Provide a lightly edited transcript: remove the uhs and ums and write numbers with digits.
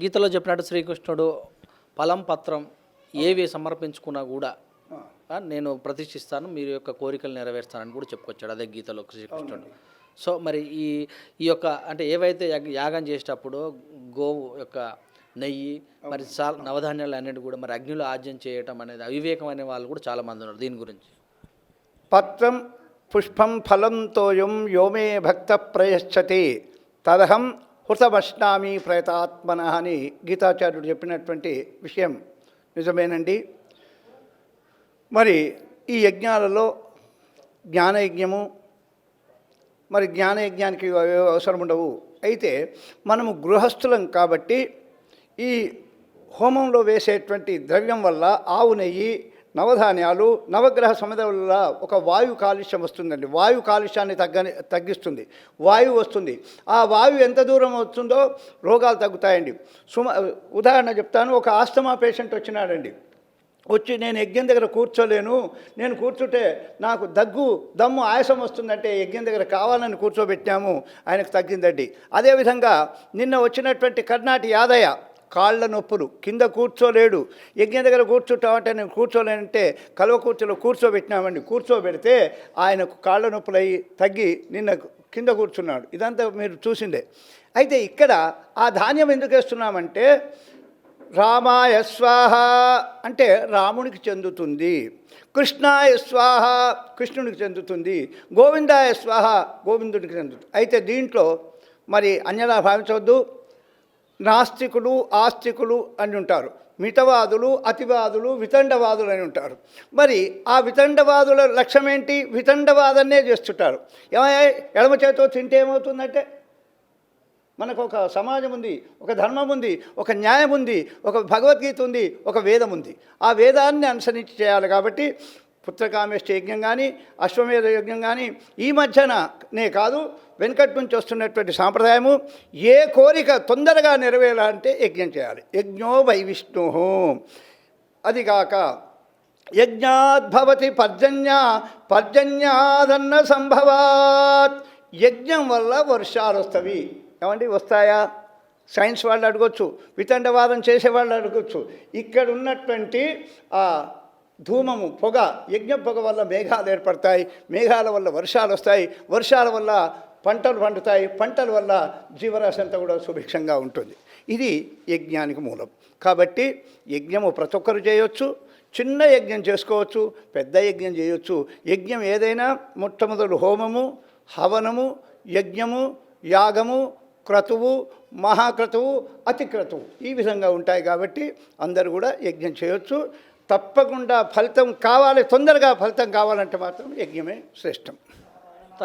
గీతలో చెప్పినట్టు శ్రీకృష్ణుడు ఫలం పత్రం ఏవి సమర్పించుకున్నా కూడా నేను ప్రతిష్ఠిస్తాను, మీరు యొక్క కోరికలు నెరవేరుస్తానని కూడా చెప్పుకొచ్చాడు. అదే గీతలో శ్రీకృష్ణుడు. సో మరి ఈ యొక్క అంటే ఏవైతే యాగం చేసేటప్పుడు గోవు యొక్క నెయ్యి మరి నవధాన్యాలు అన్నిటి కూడా మరి అగ్నిలో ఆజ్యం చేయటం అనేది అవివేకం అనే వాళ్ళు కూడా చాలామంది ఉన్నారు. దీని గురించి పత్రం పుష్పం ఫలం తోయం యోమే భక్త ప్రయశ్చతి తదహం హృతమశ్నామి ప్రయతాత్మన అని గీతాచార్యుడు చెప్పినటువంటి విషయం నిజమేనండి. మరి ఈ యజ్ఞాలలో జ్ఞానయజ్ఞము, మరి జ్ఞానయజ్ఞానికి అవసరం ఉండవు. అయితే మనము గృహస్థులం కాబట్టి ఈ హోమంలో వేసేటువంటి ద్రవ్యం వల్ల ఆవు నెయ్యి, నవధాన్యాలు, నవగ్రహ సమిధ వల్ల ఒక వాయు కాలుష్యం వస్తుందండి. వాయు కాలుష్యాన్ని తగ్గిస్తుంది, వాయువు వస్తుంది. ఆ వాయువు ఎంత దూరం వస్తుందో రోగాలు తగ్గుతాయండి. ఉదాహరణ చెప్తాను. ఒక ఆస్తమా పేషెంట్ వచ్చినాడండి. వచ్చి నేను యజ్ఞం దగ్గర కూర్చోలేను, నేను కూర్చుంటే నాకు దగ్గు దమ్ము ఆయాసం వస్తుందంటే యజ్ఞం దగ్గర కావాలని కూర్చోబెట్టాము, ఆయనకు తగ్గిందండి. అదేవిధంగా నిన్న వచ్చినటువంటి కర్ణాటి యాదయ్య కాళ్ళ నొప్పులు, కింద కూర్చోలేడు, యజ్ఞం దగ్గర కూర్చుంటామంటే నేను కూర్చోలేనంటే కలువ కూర్చోలో కూర్చోబెట్టినామండి. కూర్చోబెడితే ఆయనకు కాళ్ళ నొప్పులు అయ్యి తగ్గి నిన్న కింద కూర్చున్నాడు. ఇదంతా మీరు చూసిందే. అయితే ఇక్కడ ఆ ధాన్యం ఎందుకు వేస్తున్నామంటే రామాయ స్వాహ అంటే రామునికి చెందుతుంది, కృష్ణాయ స్వాహ కృష్ణునికి చెందుతుంది, గోవిందాయ స్వాహ గోవిందునికి చెందుతుంది. అయితే దీంట్లో మరి అన్యలా భావించవద్దు. నాస్తికులు ఆస్తికులు అని ఉంటారు, మితవాదులు అతివాదులు వితండవాదులు అని ఉంటారు. మరి ఆ వితండవాదుల లక్ష్యం ఏంటి? వితండవాదన్నే చేస్తుంటారు. ఎడమ చేతితో తింటే ఏమవుతుందంటే మనకు ఒక సమాజం ఉంది, ఒక ధర్మం ఉంది, ఒక న్యాయం ఉంది, ఒక భగవద్గీత ఉంది, ఒక వేదం ఉంది. ఆ వేదాన్ని అనుసరించి చేయాలి. కాబట్టి పుత్రకామేష్టి యజ్ఞం కానీ, అశ్వమేధ యజ్ఞం కానీ ఈ మధ్యనే కాదు, వెనుకటి నుంచి వస్తున్నటువంటి సాంప్రదాయము ఏ కోరిక తొందరగా నెరవేరాలంటే యజ్ఞం చేయాలి. యజ్ఞో వై విష్ణు. అదిగాక యజ్ఞాద్భవతి పర్జన్య, పర్జన్యాదన్న సంభవాత్. యజ్ఞం వల్ల వర్షాలు వస్తవి. ఏమండి వస్తాయా? సైన్స్ వాళ్ళు అడగొచ్చు, వితండవాదం చేసేవాళ్ళు అడగొచ్చు. ఇక్కడ ఉన్నటువంటి ధూమము, పొగ, యజ్ఞ పొగ వల్ల మేఘాలు ఏర్పడతాయి, మేఘాల వల్ల వర్షాలు వస్తాయి, వర్షాల వల్ల పంటలు పండుతాయి, పంటల వల్ల జీవరాశి అంతా కూడా సుభిక్షంగా ఉంటుంది. ఇది యజ్ఞానికి మూలం. కాబట్టి యజ్ఞము ప్రతి ఒక్కరు చేయొచ్చు. చిన్న యజ్ఞం చేసుకోవచ్చు, పెద్ద యజ్ఞం చేయొచ్చు. యజ్ఞం ఏదైనా మొట్టమొదలు హోమము, హవనము, యజ్ఞము, యాగము, క్రతువు, మహాక్రతువు, అతిక్రతువు ఈ విధంగా ఉంటాయి. కాబట్టి అందరూ కూడా యజ్ఞం చేయొచ్చు. తప్పకుండా ఫలితం కావాలి, తొందరగా ఫలితం కావాలంటే మాత్రం యజ్ఞమే శ్రేష్టం.